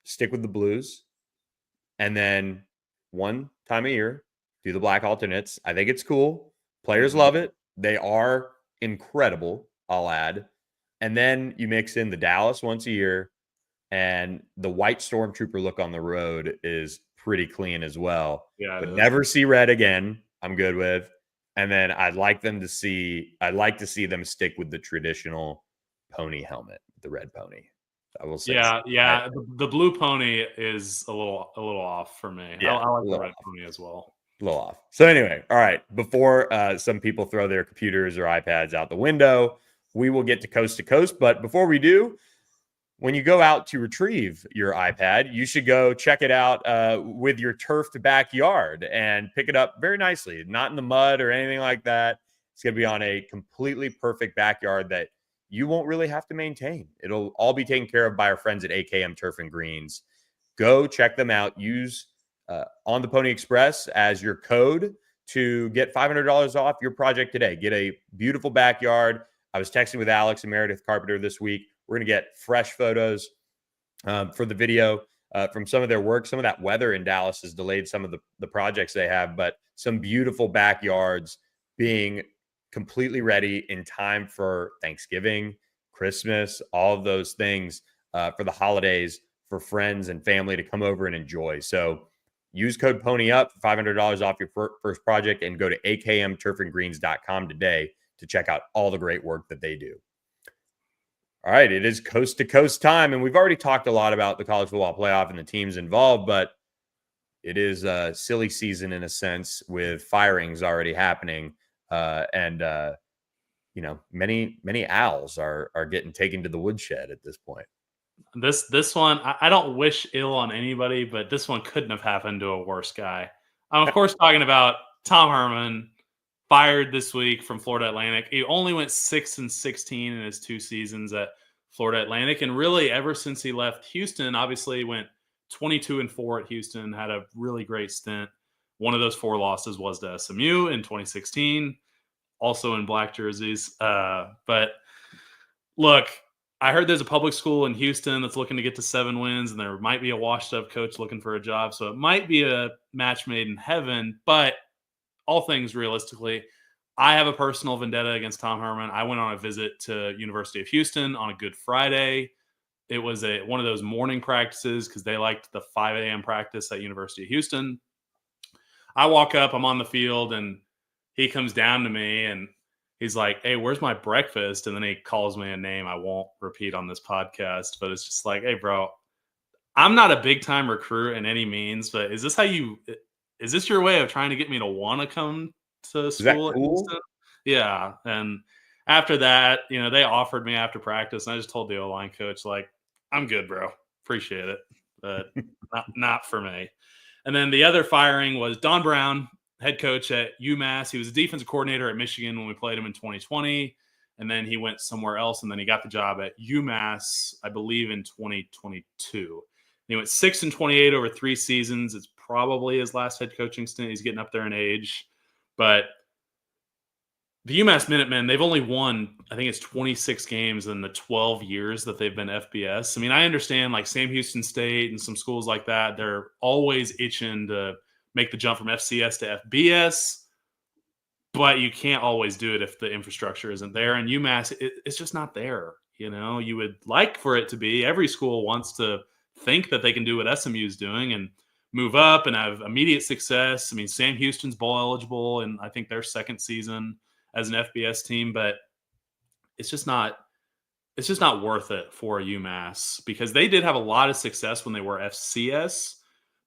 stick with the blues. And then one time a year, do the black alternates. I think it's cool. Players love it. They are incredible, I'll add. And then you mix in the Dallas once a year, and the white Stormtrooper look on the road is pretty clean as well. Yeah, but never see red again. I'm good with. And then I'd like to see them stick with the traditional pony helmet, the red pony. I will say. Yeah. The blue pony is a little off for me. Yeah, I like the red pony as well. A little off. So anyway, all right. Before some people throw their computers or iPads out the window, we will get to coast. But before we do, when you go out to retrieve your iPad, you should go check it out with your turfed backyard and pick it up very nicely, not in the mud or anything like that. It's going to be on a completely perfect backyard that you won't really have to maintain. It'll all be taken care of by our friends at AKM Turf and Greens. Go check them out. Use On the Pony Express as your code to get $500 off your project today. Get a beautiful backyard. I was texting with Alex and Meredith Carpenter this week. We're going to get fresh photos for the video from some of their work. Some of that weather in Dallas has delayed some of the projects they have, but some beautiful backyards being completely ready in time for Thanksgiving, Christmas, all of those things for the holidays, for friends and family to come over and enjoy. So use code PONYUP for $500 off your first project and go to akmturfandgreens.com today to check out all the great work that they do. All right, it is coast to coast time, and we've already talked a lot about the college football playoff and the teams involved, but it is a silly season in a sense with firings already happening, and many owls are getting taken to the woodshed at this point. This one, I don't wish ill on anybody, but this one couldn't have happened to a worse guy. I'm, of course, talking about Tom Herman, fired this week from Florida Atlantic. He only went 6-16 in his 2 seasons at Florida Atlantic. And really, ever since he left Houston, obviously went 22-4 at Houston, had a really great stint. One of those 4 losses was to SMU in 2016, also in black jerseys. But look, I heard there's a public school in Houston that's looking to get to 7 wins, and there might be a washed-up coach looking for a job. So it might be a match made in heaven, but all things realistically, I have a personal vendetta against Tom Herman. I went on a visit to University of Houston on a Good Friday. It was one of those morning practices because they liked the 5 a.m. practice at University of Houston. I walk up, I'm on the field, and he comes down to me, and he's like, "Hey, where's my breakfast?" And then he calls me a name I won't repeat on this podcast, but it's just like, "Hey, bro, I'm not a big-time recruit in any means, but is this your way of trying to get me to want to come to school?" Is that cool? Yeah. And after that, they offered me after practice, and I just told the O-line coach, like, "I'm good, bro. Appreciate it, but not for me." And then the other firing was Don Brown, head coach at UMass. He was a defensive coordinator at Michigan when we played him in 2020. And then he went somewhere else, and then he got the job at UMass, I believe, in 2022. He went 6-28 over 3 seasons. It's probably his last head coaching stint. He's getting up there in age. But the UMass Minutemen, they've only won, I think it's 26 games in the 12 years that they've been FBS. I mean, I understand like Sam Houston State and some schools like that, they're always itching to make the jump from FCS to FBS, but you can't always do it if the infrastructure isn't there. And UMass, it's just not there. You would like for it to be. Every school wants to think that they can do what SMU is doing and move up and have immediate success. I mean, Sam Houston's bowl eligible, and I think their second season as an FBS team, but it's just not worth it for UMass because they did have a lot of success when they were FCS.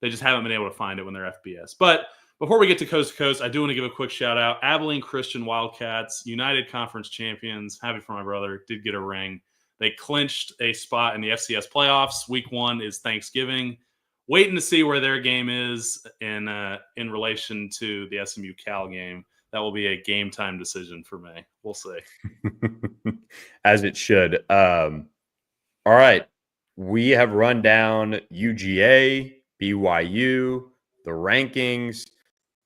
They just haven't been able to find it when they're FBS. But before we get to coast, I do want to give a quick shout out. Abilene Christian Wildcats, United Conference champions. Happy for my brother. Did get a ring. They clinched a spot in the FCS playoffs. Week 1 is Thanksgiving. Waiting to see where their game is in relation to the SMU Cal game. That will be a game time decision for me. We'll see. As it should. All right. We have run down UGA, BYU, the rankings.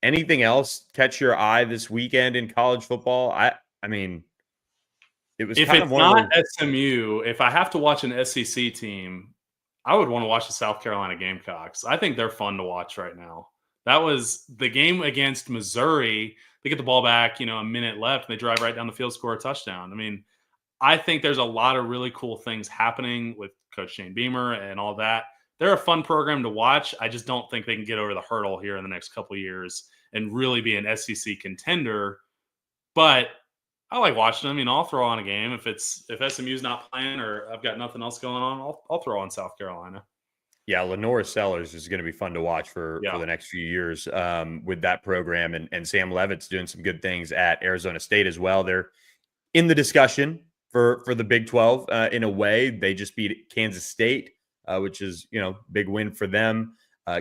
Anything else catch your eye this weekend in college football? I mean, it was if kind it's of one not of those... SMU, if I have to watch an SEC team, I would want to watch the South Carolina Gamecocks. I think they're fun to watch right now. That was the game against Missouri. They get the ball back, a minute left, and they drive right down the field, score a touchdown. I mean, I think there's a lot of really cool things happening with Coach Shane Beamer and all that. They're a fun program to watch. I just don't think they can get over the hurdle here in the next couple of years and really be an SEC contender. But I like watching them. I'll throw on a game if SMU's not playing or I've got nothing else going on. I'll throw on South Carolina. Yeah, Lenora Sellers is going to be fun to watch for the next few years with that program. And Sam Levitt's doing some good things at Arizona State as well. They're in the discussion for the Big 12 in a way. They just beat Kansas State, which is, big win for them.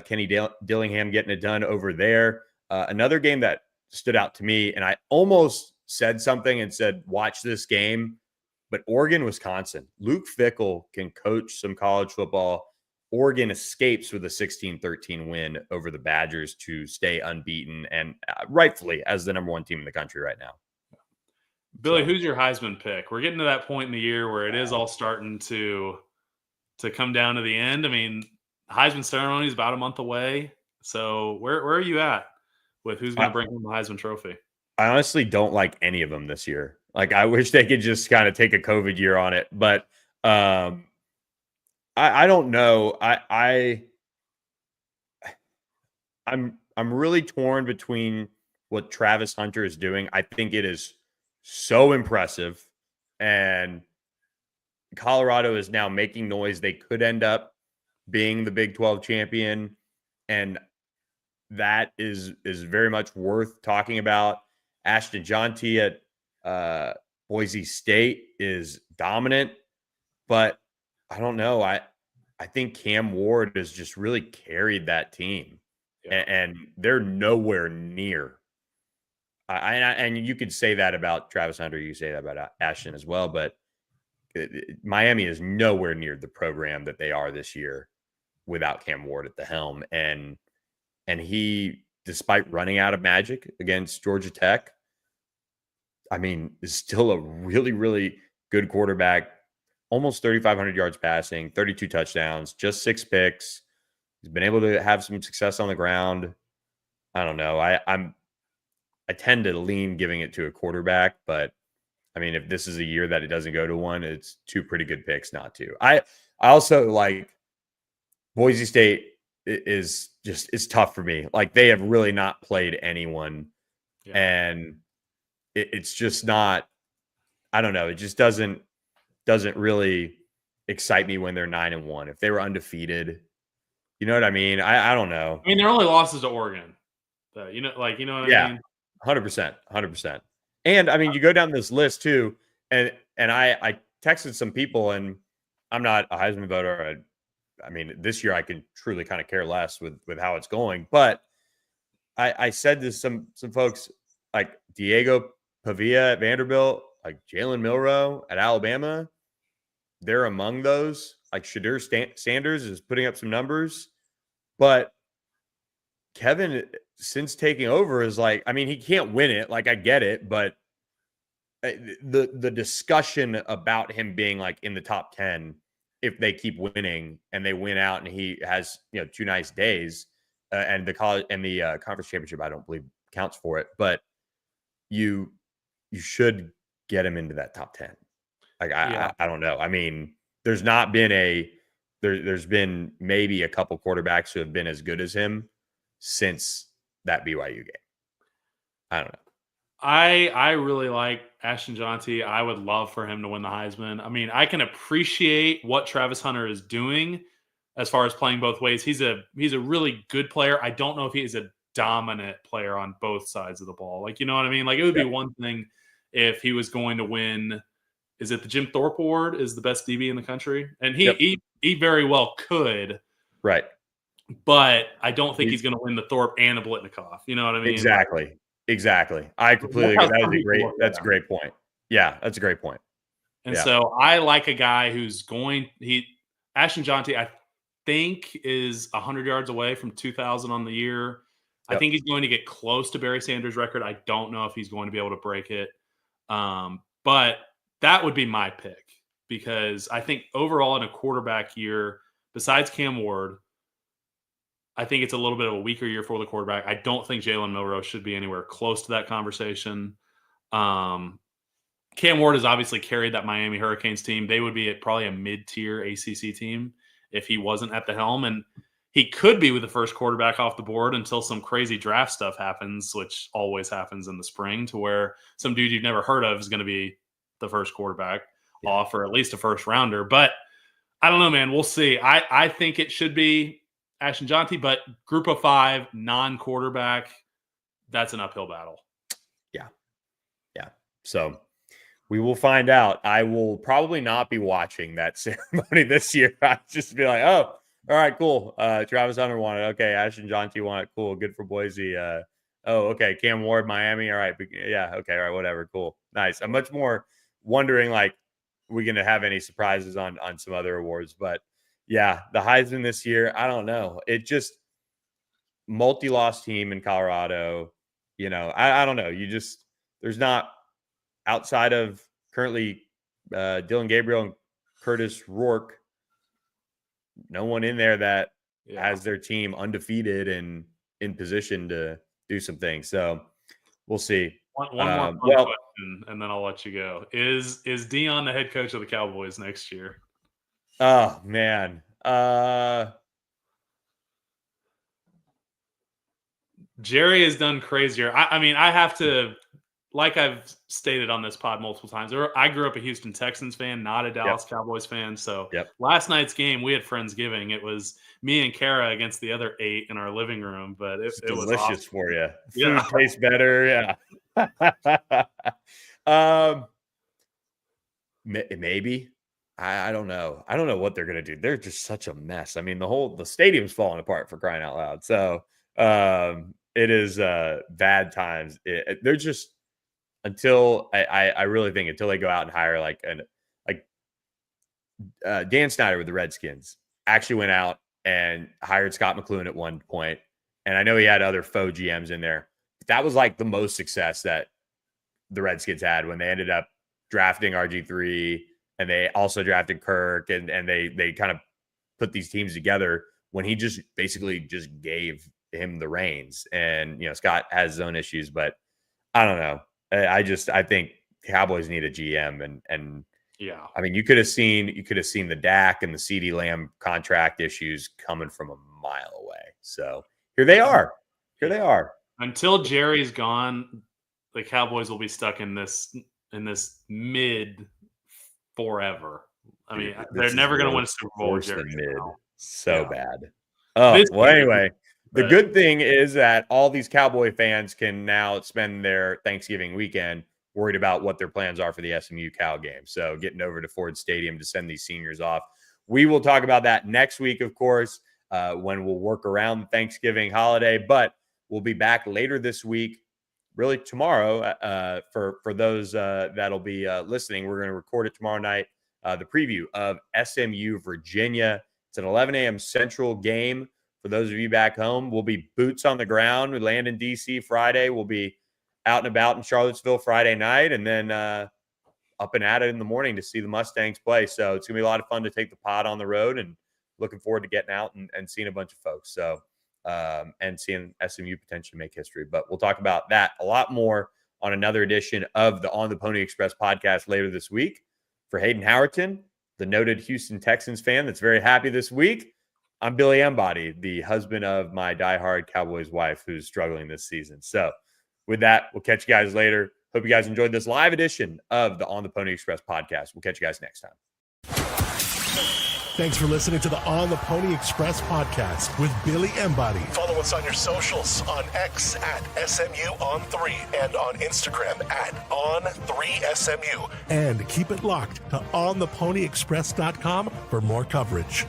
Kenny Dillingham getting it done over there. Another game that stood out to me, and I almost said something and said, watch this game, but Oregon, Wisconsin. Luke Fickell can coach some college football. Oregon escapes with a 16-13 win over the Badgers to stay unbeaten and rightfully as the number one team in the country right now. Billy, who's your Heisman pick? We're getting to that point in the year where it is all starting to come down to the end. I mean, Heisman ceremony is about a month away. So where are you at with who's going to bring home the Heisman Trophy? I honestly don't like any of them this year. Like, I wish they could just kind of take a COVID year on it. But I don't know. I'm really torn between what Travis Hunter is doing. I think it is so impressive, and Colorado is now making noise. They could end up being the Big 12 champion, and that is very much worth talking about. Ashton Jonathan at Boise State is dominant, but I don't know. I think Cam Ward has just really carried that team, and they're nowhere near. And you could say that about Travis Hunter. You say that about Ashton as well, but Miami is nowhere near the program that they are this year without Cam Ward at the helm. And he, despite running out of magic against Georgia Tech, I mean, is still a really, really good quarterback. Almost 3,500 yards passing, 32 touchdowns, just 6 picks. He's been able to have some success on the ground. I don't know. I tend to lean giving it to a quarterback, but I mean, if this is a year that it doesn't go to one, it's 2 pretty good picks not to. I also like Boise State is tough for me. Like, they have really not played anyone, and it's just not. I don't know. It just doesn't really excite me when they're 9-1. If they were undefeated, you know what I mean? I don't know. I mean, their only losses to Oregon. You know what I mean? 100%. And I mean, you go down this list too, and I texted some people, and I'm not a Heisman voter. I mean, this year I can truly kind of care less with how it's going. But I said to some folks like Diego Pavia at Vanderbilt, like Jalen Milroe at Alabama, they're among those. Like Shadur Sanders is putting up some numbers, but Kevin, since taking over, is like, I mean, he can't win it. Like, I get it, but the discussion about him being like in the top 10, if they keep winning and they win out, and he has 2 nice days, and the college and the conference championship, I don't believe counts for it, but you should get him into that top 10. Like, I don't know. I mean, there's not been there's been maybe a couple quarterbacks who have been as good as him since that BYU game. I don't know. I really like Ashton Jonathan. I would love for him to win the Heisman. I mean, I can appreciate what Travis Hunter is doing as far as playing both ways. He's a really good player. I don't know if he is a dominant player on both sides of the ball. Like, you know what I mean? Like, it would be one thing if he was going to win. Is it the Jim Thorpe Award is the best DB in the country? And he very well could. Right. But I don't think he's going to win the Thorpe and the Blitnikoff. You know what I mean? Exactly. I completely agree. That's a great point. Yeah, that's a great point. And so I like a guy who's Ashton Jonathan, I think, is 100 yards away from 2,000 on the year. Yep. I think he's going to get close to Barry Sanders' record. I don't know if he's going to be able to break it. But that would be my pick, because I think overall in a quarterback year, besides Cam Ward, I think it's a little bit of a weaker year for the quarterback. I don't think Jalen Milroe should be anywhere close to that conversation. Cam Ward has obviously carried that Miami Hurricanes team. They would be probably a mid-tier ACC team if he wasn't at the helm. And he could be with the first quarterback off the board until some crazy draft stuff happens, which always happens in the spring, to where some dude you've never heard of is going to be the first quarterback off, or at least a first rounder. But I don't know, man. We'll see. I think it should be Ashton Jonathan, but group of 5, non-quarterback, that's an uphill battle. Yeah. So We will find out. I will probably not be watching that ceremony this year. I'll just be like, oh, all right, cool. Travis Hunter won it. Okay, Ashton Jonathan won it. Cool, good for Boise. Oh, okay, Cam Ward, Miami. All right, yeah, okay, all right, whatever, cool, nice. I'm much more wondering, like, we're going to have any surprises on some other awards. But, yeah, the Heisman this year, I don't know. It just multi-loss team in Colorado. I don't know. There's not – outside of currently Dylan Gabriel and Curtis Rourke, no one in there that has their team undefeated and in position to do some things. So we'll see. One more question, and then I'll let you go. Is Dion the head coach of the Cowboys next year? Oh, man. Jerry has done crazier. I mean, I have to – like I've stated on this pod multiple times, I grew up a Houston Texans fan, not a Dallas Cowboys fan. So last night's game, we had Friendsgiving. It was me and Kara against the other 8 in our living room, but it was delicious awesome. For you. Food tastes better. Yeah. Maybe. I don't know. I don't know what they're going to do. They're just such a mess. I mean, the stadium's falling apart, for crying out loud. So it is bad times. They're just, until I really think until they go out and hire Dan Snyder with the Redskins actually went out and hired Scott McCloughan at one point. And I know he had other faux GMs in there. But that was like the most success that the Redskins had when they ended up drafting RG3, and they also drafted Kirk, and they kind of put these teams together when he just basically just gave him the reins. And, Scott has his own issues, but I don't know. I think Cowboys need a GM, and yeah. I mean, you could have seen the Dak and the CeeDee Lamb contract issues coming from a mile away. So here they are. Until Jerry's gone, the Cowboys will be stuck in this mid forever. I mean, they're never going to win a Super Bowl. Worse than mid. So bad. Oh, well, anyway. The good thing is that all these Cowboy fans can now spend their Thanksgiving weekend worried about what their plans are for the SMU Cal game. So getting over to Ford Stadium to send these seniors off. We will talk about that next week, of course, when we'll work around the Thanksgiving holiday. But we'll be back later this week, really tomorrow, for those that'll be listening. We're going to record it tomorrow night, the preview of SMU Virginia. It's an 11 a.m. Central game. For those of you back home, we'll be boots on the ground. We land in D.C. Friday. We'll be out and about in Charlottesville Friday night, and then up and at it in the morning to see the Mustangs play. So it's going to be a lot of fun to take the pod on the road, and looking forward to getting out and seeing a bunch of folks. So and seeing SMU potentially make history. But we'll talk about that a lot more on another edition of the On the Pony Express podcast later this week. For Hayden Howerton, the noted Houston Texans fan that's very happy this week, I'm Billy Embody, the husband of my diehard Cowboys wife who's struggling this season. So with that, we'll catch you guys later. Hope you guys enjoyed this live edition of the On the Pony Express podcast. We'll catch you guys next time. Thanks for listening to the On the Pony Express podcast with Billy Embody. Follow us on your socials on X at SMU-on3 and on Instagram at On3SMU. And keep it locked to OnThePonyExpress.com for more coverage.